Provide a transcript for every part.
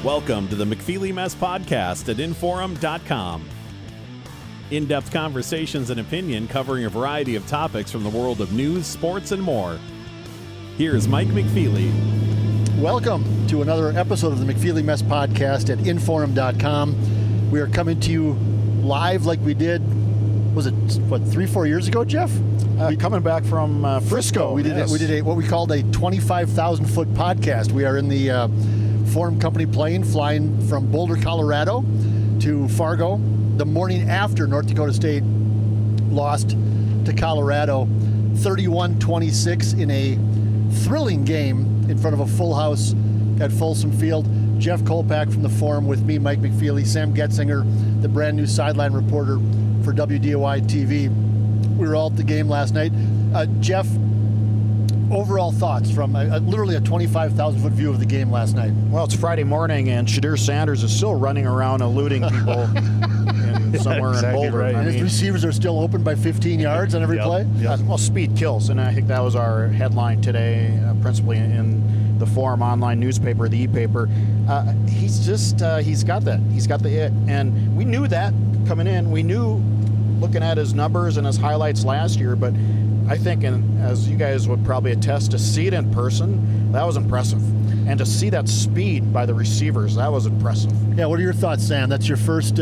Welcome to the McFeely Mess Podcast at Inforum.com. In-depth conversations and opinion covering a variety of topics from the world of news, sports, and more. Here's Mike McFeely. Welcome to another episode of the McFeely Mess Podcast at Inforum.com. We are coming to you live like we did, was it, 3-4 years ago, Jeff? Coming back from Frisco. We did what we called a 25,000-foot podcast. We are in the Forum Company plane flying from Boulder, Colorado to Fargo the morning after North Dakota State lost to Colorado 31-26 in a thrilling game in front of a full house at Folsom Field. Jeff Kolpack from the Forum with me, Mike McFeely, Sam Goetzinger, the brand new sideline reporter for WDAY-TV. We were all at the game last night. Jeff, overall thoughts from literally a 25,000-foot view of the game last night? Well, it's Friday morning, and Shadir Sanders is still running around eluding people somewhere in Boulder. Right. And his receivers are still open by 15 yards on every play? Yep. Well, speed kills, and I think that was our headline today, principally in the Forum online newspaper, the e-paper. He's got that. He's got the it. And we knew that coming in. We knew looking at his numbers and his highlights last year, but I think, and as you guys would probably attest, to see it in person, that was impressive. And to see that speed by the receivers, that was impressive. Yeah, what are your thoughts, Sam? That's your first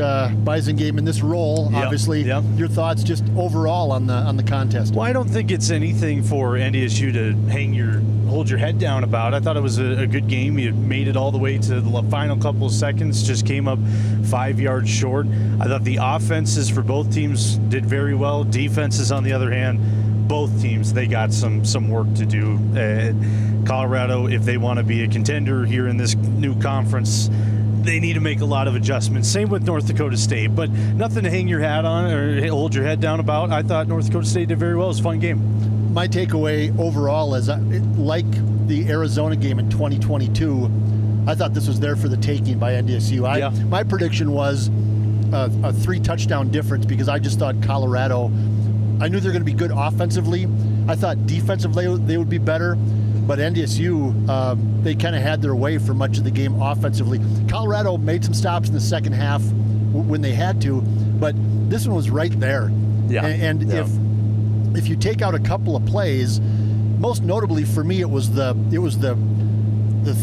Bison game in this role, obviously. Yep. Your thoughts just overall on the contest? Well, I don't think it's anything for NDSU to hold your head down about. I thought it was a good game. You made it all the way to the final couple of seconds, just came up 5 yards short. I thought the offenses for both teams did very well. Defenses, on the other hand, both teams, they got some work to do. Colorado, if they want to be a contender here in this new conference, they need to make a lot of adjustments. Same with North Dakota State, but nothing to hang your hat on or hold your head down about. I thought North Dakota State did very well. It was a fun game. My takeaway overall is, like the Arizona game in 2022, I thought this was there for the taking by NDSU. My prediction was a 3-touchdown difference because I just thought Colorado, I knew they were going to be good offensively. I thought defensively they would be better. But NDSU, they kind of had their way for much of the game offensively. Colorado made some stops in the second half when they had to, but this one was right there. Yeah. And if you take out a couple of plays, most notably for me, it was the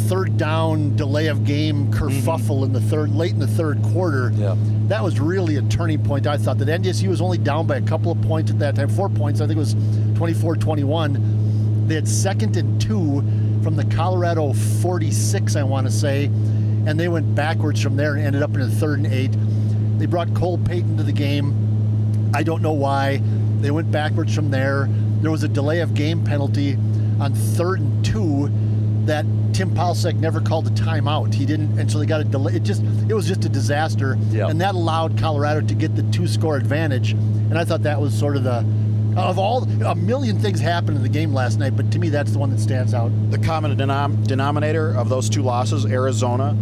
third down delay of game kerfuffle late in the third quarter. Yeah. That was really a turning point. I thought that NDSU was only down by a couple of points at that time, 4 points. I think it was 24-21. They had 2nd and 2 from the Colorado 46, I want to say, and they went backwards from there and ended up in a 3rd and 8. They brought Cole Payton to the game. I don't know why. They went backwards from there. There was a delay of game penalty on 3rd and 2 that Tim Palsek never called a timeout. He didn't, and so they got a delay. It was just a disaster, and that allowed Colorado to get the 2-score advantage. And I thought that was sort of of all, a million things happened in the game last night, but to me, that's the one that stands out. The common denominator of those two losses, Arizona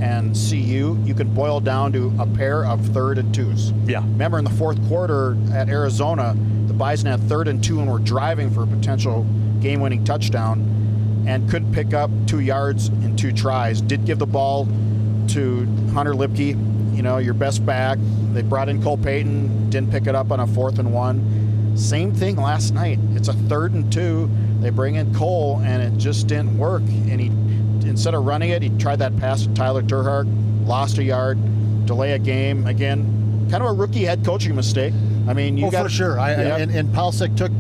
and CU, you can boil down to a pair of 3rd and 2s. Yeah. Remember in the fourth quarter at Arizona, the Bison had 3rd and 2 and were driving for a potential game-winning touchdown and couldn't pick up 2 yards in 2 tries. Did give the ball to Hunter Lipke, your best back. They brought in Cole Payton, didn't pick it up on a 4th and 1. Same thing last night. It's a 3rd and 2. They bring in Cole, and it just didn't work. And he, instead of running it, he tried that pass to Tyler Turhart, lost a yard, delay a game. Again, kind of a rookie head coaching mistake. I mean, you got for sure. And Palsek took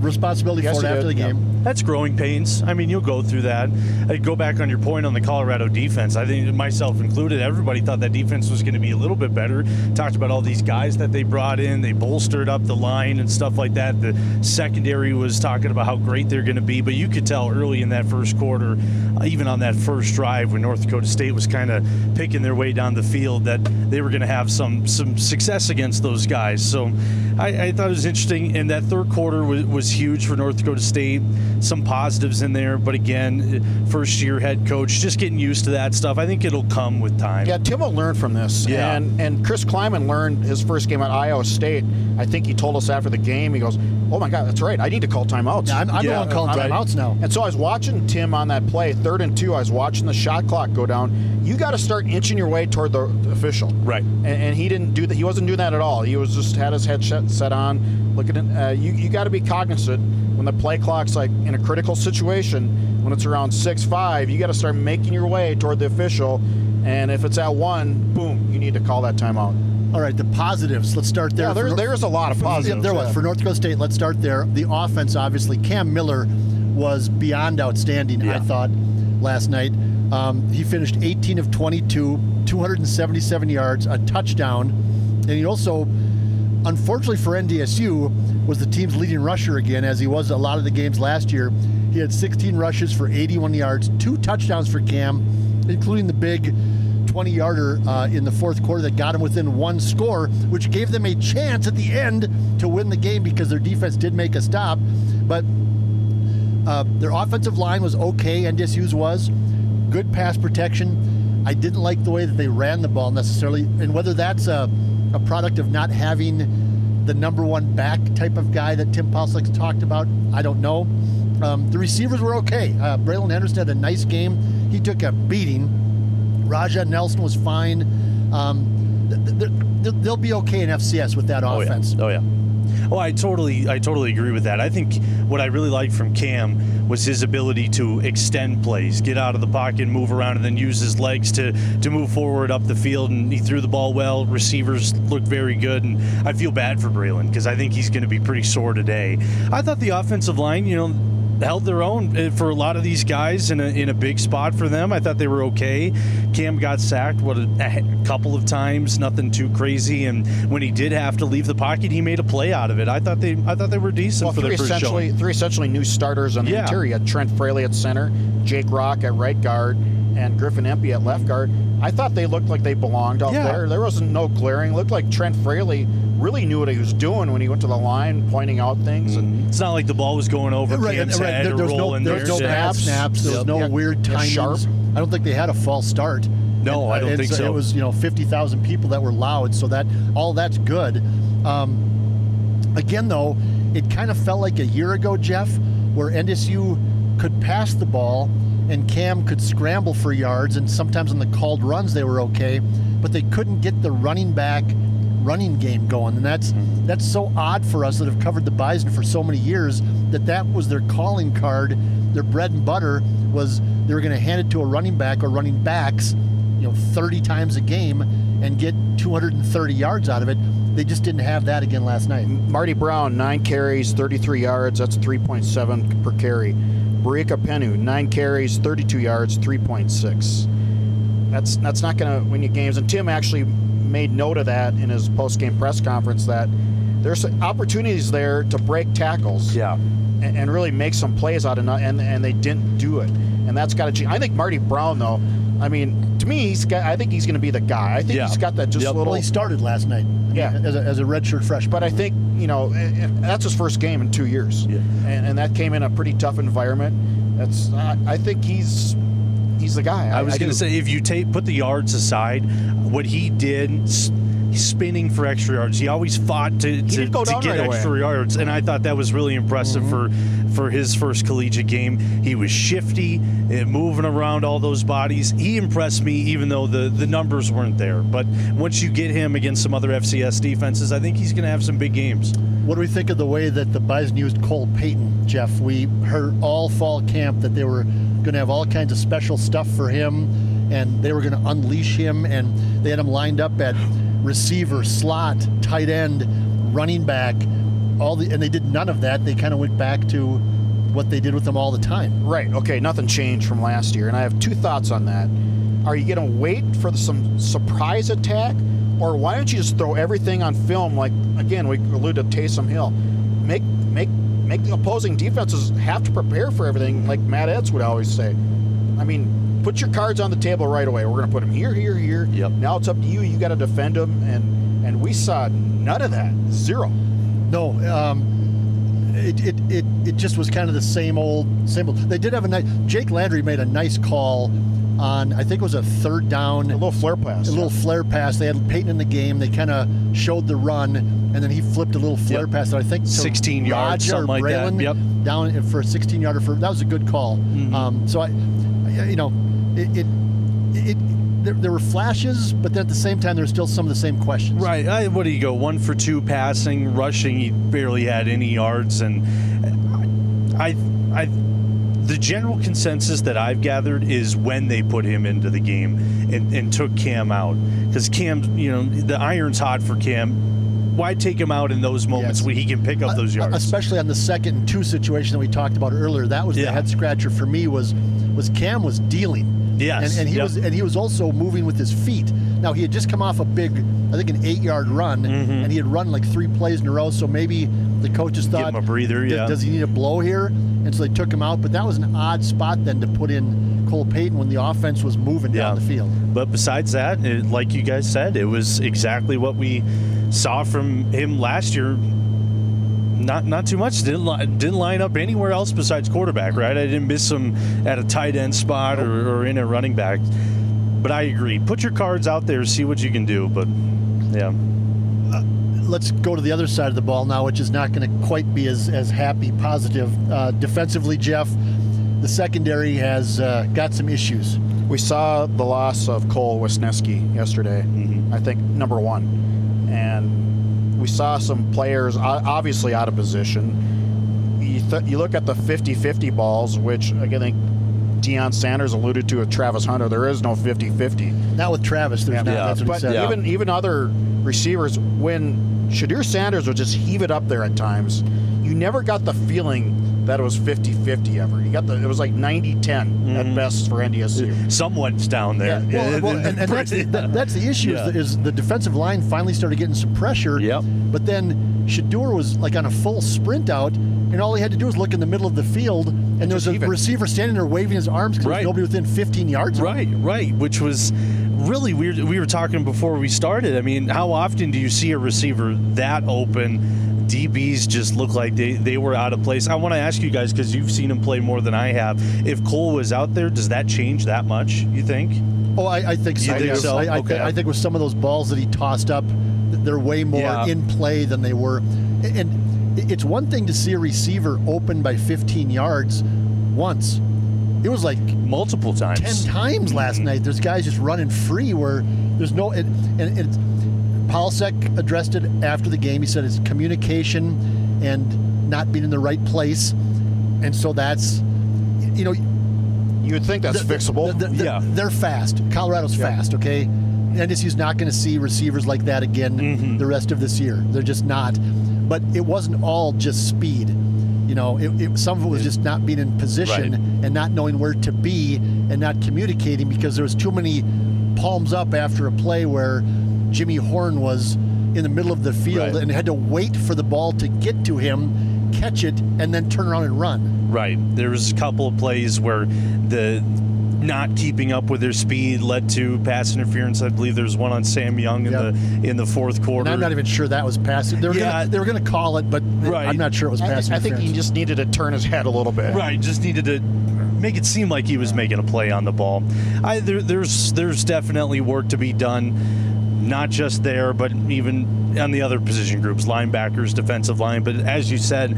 responsibility for it after the game. That's growing pains. I mean, you'll go through that. I'd go back on your point on the Colorado defense. I think, myself included, everybody thought that defense was going to be a little bit better. Talked about all these guys that they brought in. They bolstered up the line and stuff like that. The secondary was talking about how great they're going to be. But you could tell early in that first quarter, even on that first drive when North Dakota State was kind of picking their way down the field, that they were going to have some success against those guys. So I thought it was interesting. And that third quarter was huge for North Dakota State. some positives in there, but again, first-year head coach, just getting used to that stuff. I think it'll come with time. Yeah, Tim will learn from this. Yeah. And Chris Kleiman learned his first game at Iowa State. I think he told us after the game, he goes, oh my God, that's right, I need to call timeouts. Yeah, I'm the one calling timeouts now. And so I was watching Tim on that play, 3rd and 2, I was watching the shot clock go down. You got to start inching your way toward the official. Right. And he didn't do that. He wasn't doing that at all. He was just had his head set on, looking at you got to be cognizant when the play clock's like in a critical situation, when it's around 6-5, you got to start making your way toward the official. And if it's at 1, boom, you need to call that timeout. All right, the positives. Let's start there. Yeah, there's a lot of positives. There was. For North Dakota State, let's start there. The offense, obviously, Cam Miller was beyond outstanding, I thought, last night. He finished 18 of 22, 277 yards, a touchdown. And he also, unfortunately for NDSU, was the team's leading rusher again, as he was a lot of the games last year. He had 16 rushes for 81 yards, 2 touchdowns for Cam, including the big 20-yarder in the fourth quarter that got him within 1 score, which gave them a chance at the end to win the game because their defense did make a stop. But their offensive line was okay, NDSU's was. Good pass protection. I didn't like the way that they ran the ball necessarily, and whether that's a product of not having the #1 back type of guy that Tim Poslick's talked about, I don't know. The receivers were okay. Braylon Henderson had a nice game. He took a beating. Raja Nelson was fine. They'll be okay in FCS with that offense. Oh yeah. Oh, I totally agree with that. I think what I really liked from Cam was his ability to extend plays, get out of the pocket, move around, and then use his legs to move forward up the field. And he threw the ball well. Receivers looked very good, and I feel bad for Braylon because I think he's going to be pretty sore today. I thought the offensive line, held their own for a lot of these guys in a big spot for them. I thought they were okay. Cam got sacked a couple of times, nothing too crazy, and when he did have to leave the pocket, he made a play out of it. I thought they were decent for their first showing. 3 essentially new starters on the interior. You had Trent Fraley at center, Jake Rock at right guard, and Griffin Empey at left guard. I thought they looked like they belonged out there. There wasn't no glaring. Looked like Trent Fraley really knew what he was doing when he went to the line, pointing out things. And it's not like the ball was going over Cam's head or rolling. There was no bad snaps. There was no weird timings. Sharp. I don't think they had a false start. No, I don't think so. It was 50,000 people that were loud, so that all that's good. Again, though, it kind of felt like a year ago, Jeff, where NDSU could pass the ball and Cam could scramble for yards, and sometimes on the called runs they were okay, but they couldn't get the running game going. And that's so odd for us that have covered the Bison for so many years, that was their calling card. Their bread and butter was they were going to hand it to a running back or running backs 30 times a game and get 230 yards out of it. They just didn't have that again last night. Marty Brown, 9 carries, 33 yards. That's 3.7 per carry. Barika Penu, 9 carries, 32 yards, 3.6. That's not going to win you games. And Tim actually made note of that in his post-game press conference, that there's opportunities there to break tackles and really make some plays out of it, and they didn't do it. And that's got to change. I think Marty Brown, though, to me, I think he's going to be the guy. I think he's got that little. Well, he started last night. As a redshirt freshman. But I think that's his first game in 2 years, and that came in a pretty tough environment. I think he's the guy. I was going to say, if you put the yards aside, what he did, spinning for extra yards. He always fought to get extra yards, and I thought that was really impressive for his first collegiate game. He was shifty and moving around all those bodies. He impressed me, even though the numbers weren't there. But once you get him against some other FCS defenses, I think he's going to have some big games. What do we think of the way that the Bison used Cole Payton, Jeff? We heard all fall camp that they were going to have all kinds of special stuff for him, and they were going to unleash him, and they had him lined up at receiver, slot, tight end, running back, and they did none of that. They kind of went back to what they did with them all the time. Right. Okay, nothing changed from last year, and I have 2 thoughts on that. Are you going to wait for some surprise attack, or why don't you just throw everything on film? Like, again, we alluded to Taysom Hill. Make the opposing defenses have to prepare for everything, like Matt Etz would always say. I mean, put your cards on the table right away. We're going to put them here, here, here. Yep. Now it's up to you. You got to defend them, and we saw none of that. Zero. No. it just was kind of the same old. They did have a nice. Jake Landry made a nice call on, I think it was a third down. A little flare pass. A little flare pass. They had Peyton in the game. They kind of showed the run, and then he flipped a little flare pass that I think 16 yards, something like Braylon, that. Yep. Down for a 16-yarder. That was a good call. So there were flashes, but then at the same time, there's still some of the same questions. Right. What do you go? 1 for 2 passing, rushing. He barely had any yards, and the general consensus that I've gathered is when they put him into the game and took Cam out, because Cam, the iron's hot for Cam. Why take him out in those moments when he can pick up those yards? Especially on the 2nd and 2 situation that we talked about earlier. That was the head scratcher for me. Was Cam was dealing. Yes, and he was also moving with his feet. Now he had just come off a big, I think an 8-yard run, and he had run like 3 plays in a row. So maybe the coaches thought, give him a breather. Does he need a blow here? And so they took him out. But that was an odd spot then to put in Cole Payton when the offense was moving down the field. But besides that, like you guys said, it was exactly what we saw from him last year. Not too much. Didn't line up anywhere else besides quarterback, right? I didn't miss him at a tight end spot or in a running back. But I agree. Put your cards out there, see what you can do. But, yeah. Let's go to the other side of the ball now, which is not going to quite be as happy, positive. Defensively, Jeff, the secondary has got some issues. We saw the loss of Cole Wisniewski yesterday, I think number 1. And we saw some players obviously out of position. You look at the 50-50 balls, which, again, I think Deion Sanders alluded to with Travis Hunter. There is no 50-50. Not with Travis. There's not. That's what he said. Even other receivers, when Shadir Sanders would just heave it up there at times, you never got the feeling that it was 50-50 ever. It was like 90-10 at best for NDSU. Someone's down there. Yeah. Well, and that's the issue is the defensive line finally started getting some pressure. Yep. But then Shadur was like on a full sprint out, and all he had to do was look in the middle of the field, and there's a receiver standing there waving his arms because there's nobody within 15 yards. Right, which was really weird. We were talking before we started. I mean, how often do you see a receiver that open? DBs just look like they were out of place. I want to ask you guys, because you've seen him play more than I have, if Cole was out there, does that change that much, you think? Oh, I think so. You think so? I think with some of those balls that he tossed up, they're way more in play than they were. And it's one thing to see a receiver open by 15 yards once. It was like multiple times. 10 times last night. There's guys just running free where there's no... Paulsek addressed it after the game. He said it's communication and not being in the right place. And so that's, you would think that's fixable. They're fast. Colorado's fast, okay? NDSU's not going to see receivers like that again the rest of this year. They're just not. But it wasn't all just speed. Some of it was just not being in position and not knowing where to be and not communicating, because there was too many palms up after a play where Jimmy Horn was in the middle of the field and had to wait for the ball to get to him, catch it, and then turn around and run. Right. There was a couple of plays where the not keeping up with their speed led to pass interference. I believe there was one on Sam Young in the fourth quarter. And I'm not even sure that was pass. They were going to call it, but I'm not sure it was pass interference. I think he just needed to turn his head a little bit. Right. Just needed to make it seem like he was making a play on the ball. There's definitely work to be done. Not just there, but even on the other position groups, linebackers, defensive line. But as you said,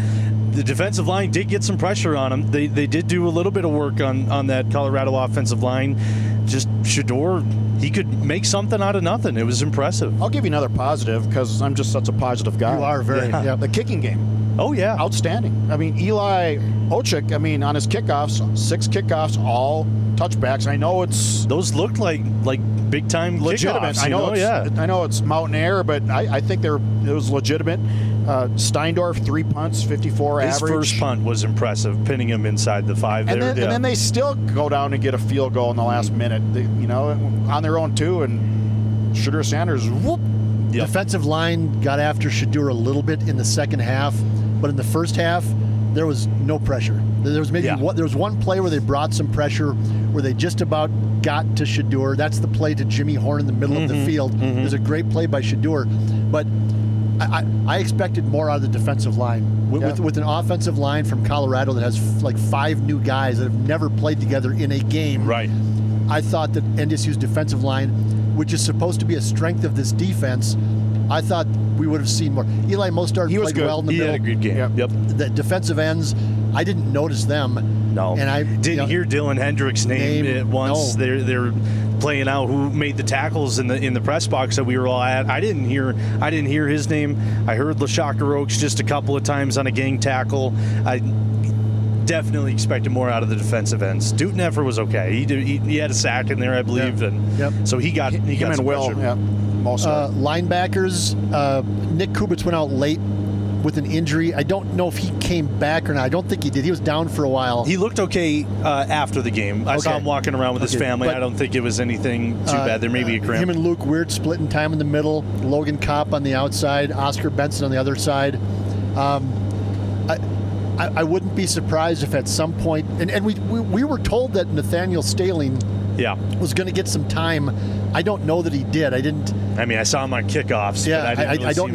the defensive line did get some pressure on them. They did do a little bit of work on that Colorado offensive line. Just Shadur, he could make something out of nothing. It was impressive. I'll give you another positive, because I'm just such a positive guy. You are very. Yeah. The kicking game. Oh, yeah. Outstanding. I mean, Eli Ochik, on his kickoffs, 6 kickoffs, all touchbacks. I know those looked like big time legitimate. Kickoffs, I know it's Mountain Air, but I think it was legitimate. Steindorf, 3 punts, 54 His average. His first punt was impressive, pinning him inside the 5 and there. And then they still go down and get a field goal in the last minute, on their own too. And Shadur Sanders, whoop. Yep. Defensive line got after Shadur a little bit in the second half, but in the first half, there was no pressure. There was there was one play where they brought some pressure, where they just about got to Shadur. That's the play to Jimmy Horn in the middle of the field. It was a great play by Shadur, but I expected more out of the defensive line. With an offensive line from Colorado that has like 5 new guys that have never played together in a game. Right. I thought that NDSU's defensive line, which is supposed to be a strength of this defense, I thought we would have seen more. Eli Mostard played good. well in the middle. He had a good game. Yep. The defensive ends, I didn't notice them. No. And I didn't hear Dylan Hendricks' name once. No. They're playing out who made the tackles in the press box that we were all at. I didn't hear his name. I heard LaShaka Oaks just a couple of times on a gang tackle. I definitely expected more out of the defensive ends. Duteneffer was okay. He had a sack in there, I believe, and so he got some Will. pressure. Yeah. Linebackers, Nick Kubitz went out late with an injury. I don't know if he came back or not. I don't think he did. He was down for a while. He looked okay after the game. I saw him walking around with his family. But I don't think it was anything too bad. There may be a cramp. Him and Luke Weird splitting time in the middle. Logan Kopp on the outside. Oscar Benson on the other side. I wouldn't be surprised if at some point, and we were told that Nathaniel Staling was going to get some time. I don't know that he did. I saw him on kickoffs. Yeah, but I don't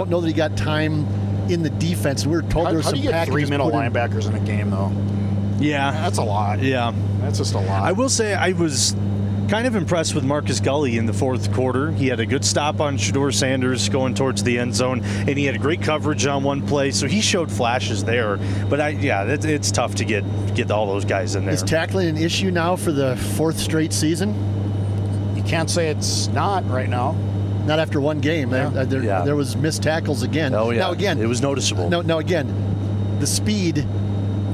know that he got time in the defense. We were told there was some packages. How do you get 3 middle linebackers in a game, though? Yeah, that's a lot. Yeah, that's just a lot. I will say I was kind of impressed with Marcus Gully in the 4th quarter. He had a good stop on Shedeur Sanders going towards the end zone, and he had great coverage on one play, so he showed flashes there. But it's tough to get all those guys in there. Is tackling an issue now for the 4th straight season? You can't say it's not right now. Not after one game. There was missed tackles again. Oh, yeah. Now, again, it was noticeable. Now, again, the speed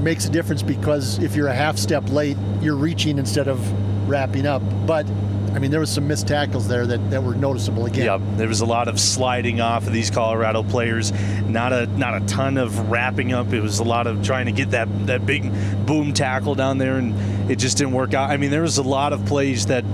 makes a difference because if you're a half step late, you're reaching instead of wrapping up. But, there was some missed tackles there that were noticeable again. Yeah, there was a lot of sliding off of these Colorado players. Not a ton of wrapping up. It was a lot of trying to get that big boom tackle down there, and it just didn't work out. There was a lot of plays that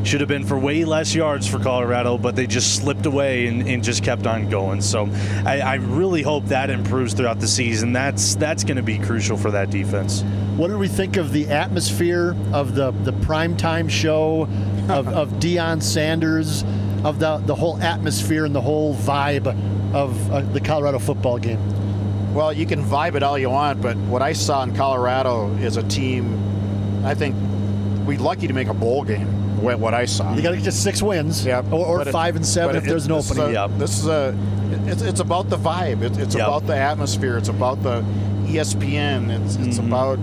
should have been for way less yards for Colorado, but they just slipped away and just kept on going. So I really hope that improves throughout the season. That's going to be crucial for that defense. What did we think of the atmosphere of the primetime show, of Deion Sanders, of the whole atmosphere and the whole vibe of the Colorado football game? Well, you can vibe it all you want, but what I saw in Colorado is a team, I think we're lucky to make a bowl game. What I saw, you got to get just 6 wins, or 5 and 7 if there's an opening. It's about the vibe. It's about the atmosphere. It's about the ESPN. It's about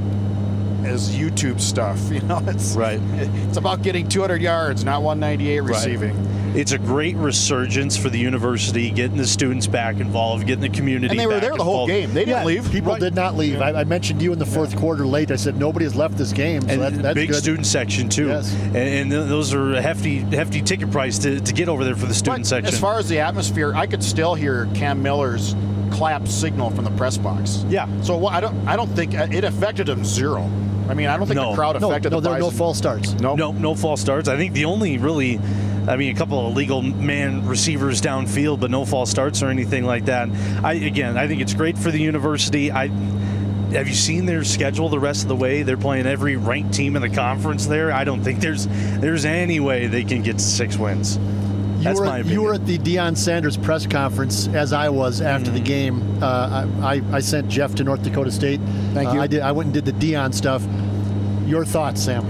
as YouTube stuff. It's about getting 200 yards, not 198 receiving. It's a great resurgence for the university, getting the students back involved, getting the community and they were there the whole game. They didn't leave. People did not leave. I mentioned you in the 4th quarter late. I said nobody has left this game. So and that's big good. Student section, too. Yes. And those are a hefty ticket price to get over there for the student section. As far as the atmosphere, I could still hear Cam Miller's clap signal from the press box. Yeah. So I don't think it affected him zero. I don't think the crowd affected the Bison. There were no false starts. No false starts. I think the only really, a couple of legal man receivers downfield, but no false starts or anything like that. I think it's great for the university. Have you seen their schedule the rest of the way? They're playing every ranked team in the conference there. I don't think there's any way they can get 6 wins. That's my opinion. You were at the Deion Sanders press conference, as I was after the game. I sent Jeff to North Dakota State. Thank you. I went and did the Deion stuff. Your thoughts, Sam?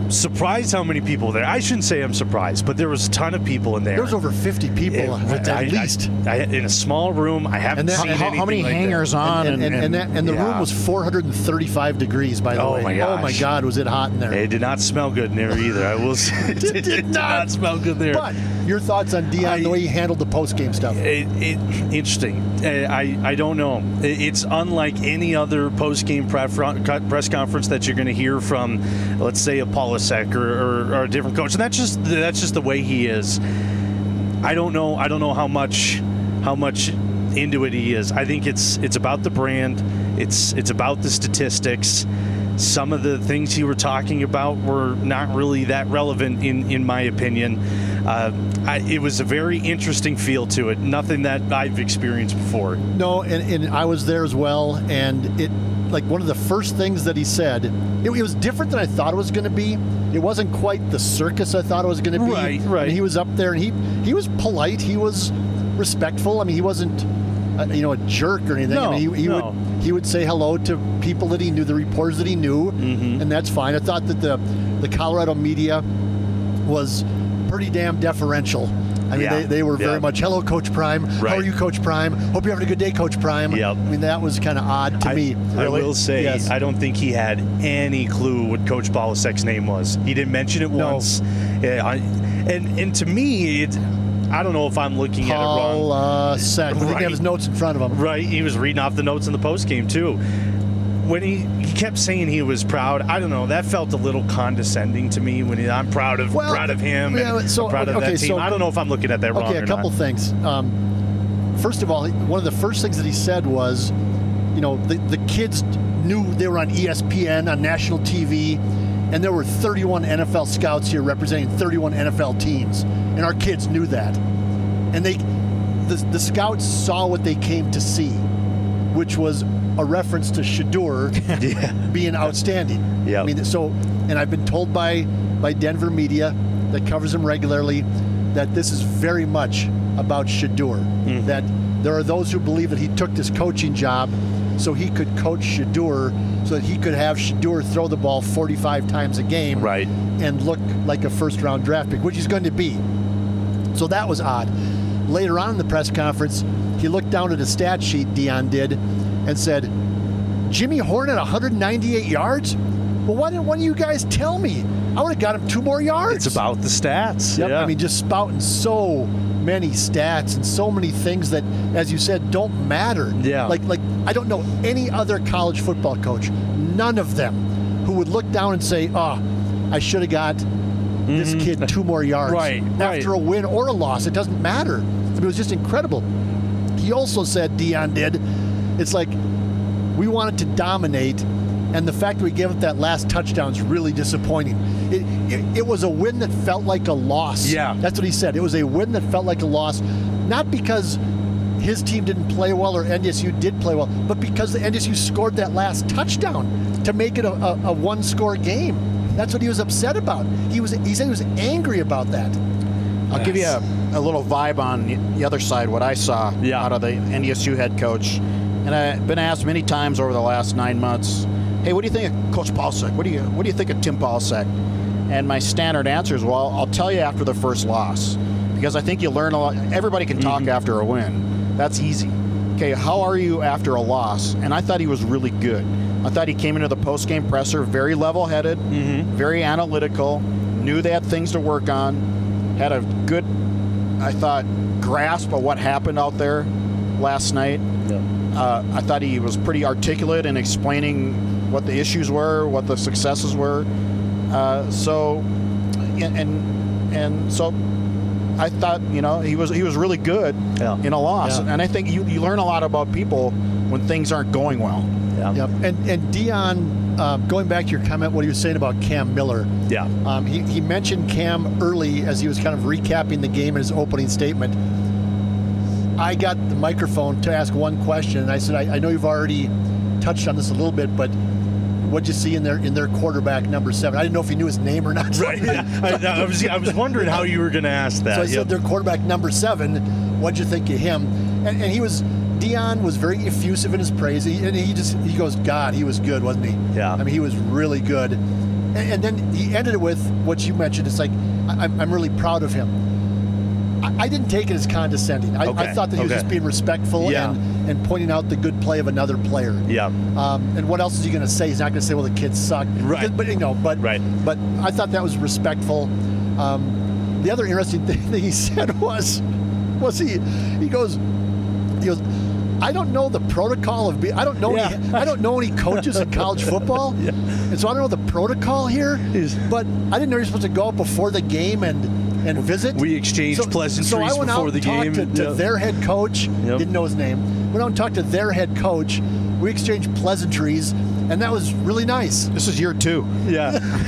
Surprised how many people there. I shouldn't say I'm surprised, but there was a ton of people in there. There was over 50 people at least. In a small room. I haven't seen anything how many like hangers that. on? And the room was 435 degrees, by the way. My gosh. Oh, my God, was it hot in there. It did not smell good in there either. I will say. It did not smell good there. But your thoughts on Deion, the way he handled the post-game stuff? Interesting. I don't know. It's unlike any other post-game press conference that you're going to hear from, let's say, a Polisek or a different coach, and that's just the way he is. I don't know how much into it he is. I think it's about the brand. It's about the statistics. Some of the things you were talking about were not really that relevant in my opinion. It was a very interesting feel to it. Nothing that I've experienced before. No, and I was there as well, and it, like, one of the first things that he said, it was different than I thought it was going to be. It wasn't quite the circus I thought it was going to be. Right. And he was up there, and he was polite. He was respectful. I mean, he wasn't, a jerk or anything. No, I mean, he would say hello to people that he knew, the reporters that he knew, and that's fine. I thought that the Colorado media was pretty damn deferential. I mean, they were very much, hello, Coach Prime. How are you, Coach Prime? Hope you're having a good day, Coach Prime. Yep. I mean, that was kind of odd to me. I will say, yes. I don't think he had any clue what Coach Balasek's name was. He didn't mention it once. Yeah, and to me, I don't know if I'm looking at it wrong. Balasekh. He didn't have his notes in front of him. Right. He was reading off the notes in the postgame, too. When he kept saying he was proud, I don't know, that felt a little condescending to me. When I'm proud of him, and proud of that team. I don't know if I'm looking at that wrong. Okay, a couple things. First of all, one of the first things that he said was, the kids knew they were on ESPN, on national TV, and there were 31 NFL scouts here representing 31 NFL teams, and our kids knew that. And the scouts saw what they came to see, which was a reference to Shedeur being outstanding. I mean, and I've been told by Denver media that covers him regularly that this is very much about Shedeur. That there are those who believe that he took this coaching job so he could coach Shedeur, so that he could have Shedeur throw the ball 45 times a game and look like a first-round draft pick, which he's going to be. So that was odd. Later on in the press conference, he looked down at a stat sheet, Deion did, and said, Jimmy Horn at 198 yards? Well, why didn't one of you guys tell me? I would have got him 2 more yards. It's about the stats. Yep. I mean, just spouting so many stats and so many things that, as you said, don't matter. Like I don't know any other college football coach, none of them, who would look down and say, I should have got this kid 2 more yards after a win or a loss. It doesn't matter. I mean, it was just incredible. He also said, Deion did, it's like we wanted to dominate, and the fact that we gave up that last touchdown is really disappointing. It was a win that felt like a loss. That's what he said. It was a win that felt like a loss, not because his team didn't play well or NDSU did play well, but because the NDSU scored that last touchdown to make it a one-score game. That's what he was upset about. He said he was angry about that. I'll give you a little vibe on the other side, what I saw out of the NDSU head coach. And I've been asked many times over the last 9 months, hey, what do you think of Coach Balasekh? What do you think of Tim Balasekh? And my standard answer is, well, I'll tell you after the first loss, because I think you learn a lot. Everybody can talk after a win. That's easy. Okay, how are you after a loss? And I thought he was really good. I thought he came into the post-game presser very level-headed, very analytical, knew they had things to work on, had a good, I thought, grasp of what happened out there last night. I thought he was pretty articulate in explaining what the issues were, what the successes were. So I thought, he was really good in a loss. And I think you learn a lot about people when things aren't going well. And Deion, going back to your comment, what he was saying about Cam Miller. He mentioned Cam early as he was kind of recapping the game in his opening statement. I got the microphone to ask one question, and I said, I know you've already touched on this a little bit, but what'd you see in their quarterback, number 7? I didn't know if he knew his name or not. I was wondering how you were going to ask that. So I said their quarterback, number 7. What'd you think of him? And Deion was very effusive in his praise. He goes, God, he was good, wasn't he? I mean, he was really good. And then he ended it with what you mentioned. It's like, I'm really proud of him. I didn't take it as condescending. I thought that he was just being respectful and pointing out the good play of another player. And what else is he going to say? He's not going to say, well, the kids suck. But I thought that was respectful. The other interesting thing that he said was he goes, I don't know the protocol of I don't know any coaches in college football, and so I don't know the protocol here. But I didn't know you're supposed to go up before the game and visit. We exchanged pleasantries before the game. So I went out and talked to their head coach. Didn't know his name. Went out and talked to their head coach. We exchanged pleasantries, and that was really nice. This is year 2.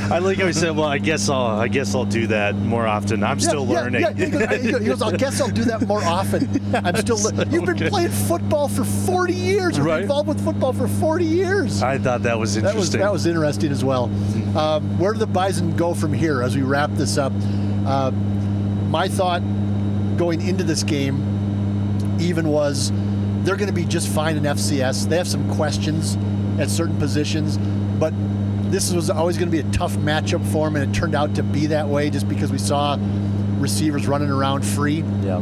I like how he said, well, I guess I'll do that more often. I'm still learning. He goes, I guess I'll do that more often. I'm still You've been playing football for 40 years. You've been involved with football for 40 years. I thought that was interesting. That was interesting as well. Where do the Bison go from here as we wrap this up? My thought going into this game even was they're going to be just fine in FCS. They have some questions at certain positions, but this was always going to be a tough matchup for them, and it turned out to be that way just because we saw receivers running around free. Yeah.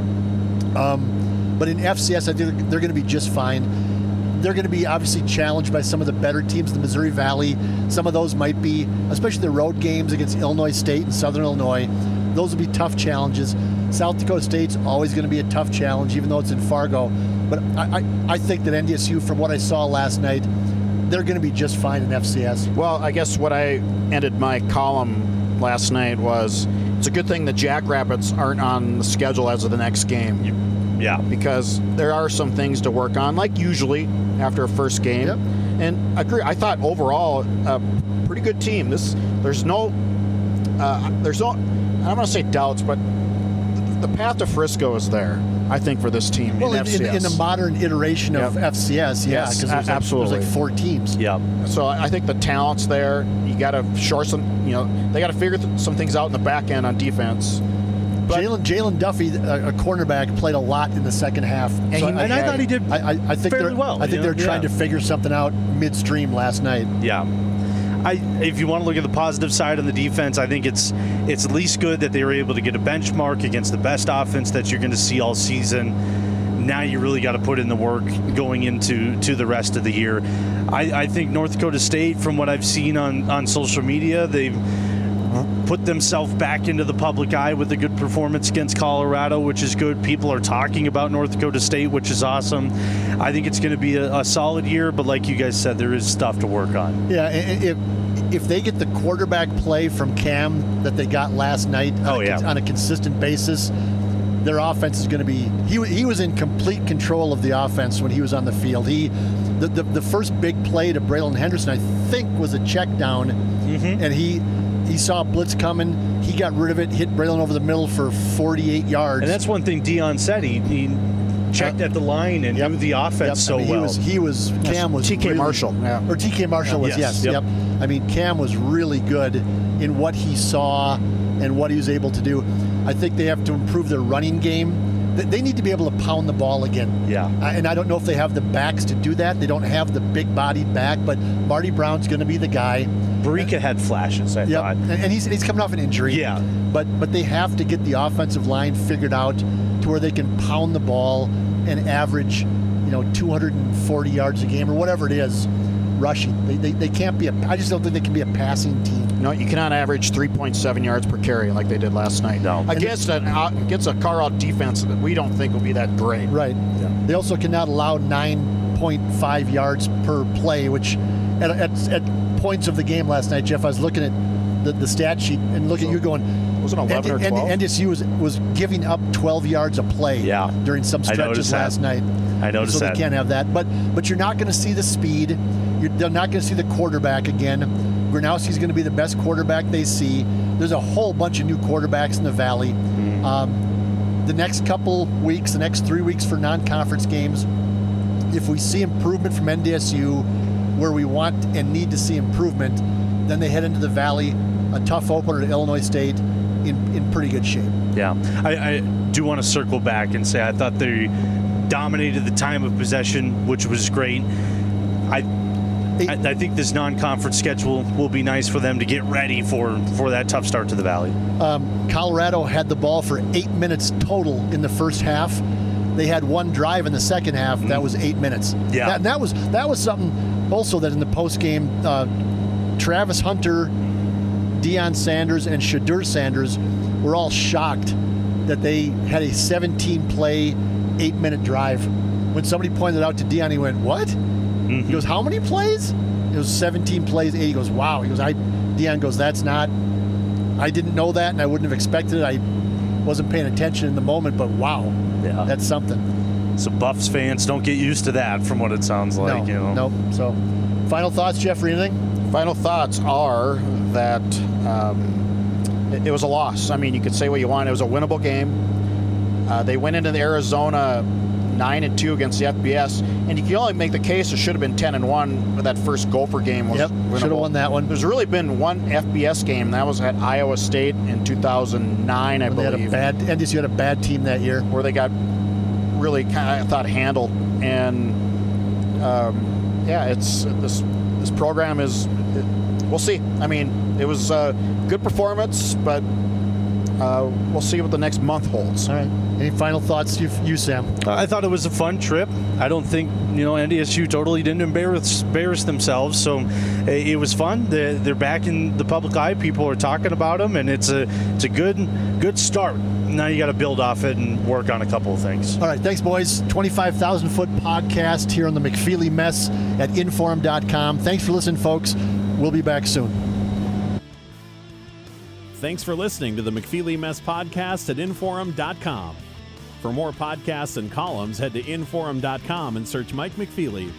But in FCS, I think they're going to be just fine. They're going to be obviously challenged by some of the better teams in the Missouri Valley. Some of those might be, especially the road games against Illinois State and Southern Illinois. Those will be tough challenges. South Dakota State's always going to be a tough challenge, even though it's in Fargo. But I think that NDSU, from what I saw last night, they're going to be just fine in FCS. Well, I guess what I ended my column last night was it's a good thing the Jackrabbits aren't on the schedule as of the next game. Yeah. Because there are some things to work on, like usually after a first game. Yep. And I agree. I thought overall a pretty good team. There's no I don't want to say doubts, but the path to Frisco is there, I think, for this team Well, in FCS. in the modern iteration of FCS, yeah, Yes, because there's absolutely. like 4 teams. Yeah. So I think the talent's there. You got to shore some, they got to figure some things out in the back end on defense. But Jalen Duffy, a cornerback, played a lot in the second half. And I thought he did I think fairly well. I think they're trying to figure something out midstream last night. Yeah. If you want to look at the positive side of the defense, I think it's at least good that they were able to get a benchmark against the best offense that you're going to see all season. Now you really got to put in the work going into the rest of the year. I think North Dakota State, from what I've seen on social media, they've put themselves back into the public eye with a good performance against Colorado, which is good. People are talking about North Dakota State, which is awesome. I think it's going to be a solid year, but like you guys said, there is stuff to work on. Yeah, if they get the quarterback play from Cam that they got last night on a consistent basis, their offense is going to be – he was in complete control of the offense when he was on the field. The first big play to Braylon Henderson, I think, was a check down, and he saw a blitz coming. He got rid of it, hit Braylon over the middle for 48 yards. And that's one thing Dion said. He checked at the line and knew the offense so well. Cam was TK really, Marshall. Yeah. Or TK Marshall was, yes. Yep. I mean, Cam was really good in what he saw and what he was able to do. I think they have to improve their running game. They need to be able to pound the ball again. Yeah. And I don't know if they have the backs to do that. They don't have the big-bodied back, but Marty Brown's going to be the guy. Barica had flashes, I thought. And he's coming off an injury. Yeah. But they have to get the offensive line figured out to where they can pound the ball and average, 240 yards a game or whatever it is rushing. They can't be I just don't think they can be a passing team. No, you cannot average 3.7 yards per carry like they did last night. No. Against a Carl defense that we don't think will be that great. Right. Yeah. They also cannot allow 9.5 yards per play, which at points of the game last night, Jeff, I was looking at the stat sheet and looking at you going, was it 11 or 12? NDSU was giving up 12 yards a play during some stretches last night. I noticed that. So that. they can't have that. But you're not going to see the speed. They're not going to see the quarterback again. Gronowski's going to be the best quarterback they see. There's a whole bunch of new quarterbacks in the Valley. The next couple weeks, the next 3 weeks for non-conference games, if we see improvement from NDSU where we want and need to see improvement, then they head into the Valley, a tough opener to Illinois State, in pretty good shape. Yeah. I do want to circle back and say I thought they dominated the time of possession, which was great. I think this non-conference schedule will be nice for them to get ready for that tough start to the Valley. Colorado had the ball for 8 minutes total in the first half. They had one drive in the second half. That was 8 minutes. Yeah. That was something also that in the postgame, Travis Hunter, Deion Sanders, and Shadur Sanders were all shocked that they had a 17-play, 8-minute drive. When somebody pointed out to Deion, he went, "What?" He goes, "How many plays?" It was 17 plays, 8. He goes, "Wow." He goes, Deion goes, I didn't know that, and I wouldn't have expected it. I wasn't paying attention in the moment, but wow, that's something. So Buffs fans don't get used to that, from what it sounds like. No. So, final thoughts, Jeffrey? Anything? Final thoughts are that it was a loss. I mean, you could say what you want. It was a winnable game. They went into the Arizona 9-2 against the FBS, and you can only make the case it should have been 10-1, but that first Gopher game was winnable. Should have won that one. There's really been one FBS game. That was at Iowa State in 2009, I believe. NDSU had a bad team that year. Where they got really kind of thought handled. And it's this program is. We'll see. I mean, it was a good performance, but we'll see what the next month holds. All right. Any final thoughts, you Sam? I thought it was a fun trip. I don't think NDSU totally didn't embarrass themselves, so it was fun. They're back in the public eye. People are talking about them, and it's a good start. Now you got to build off it and work on a couple of things. All right, thanks, boys. 25,000-foot podcast here on the McFeely Mess at Inforum.com. Thanks for listening, folks. We'll be back soon. Thanks for listening to the McFeely Mess podcast at Inforum.com. For more podcasts and columns, head to Inforum.com and search Mike McFeely.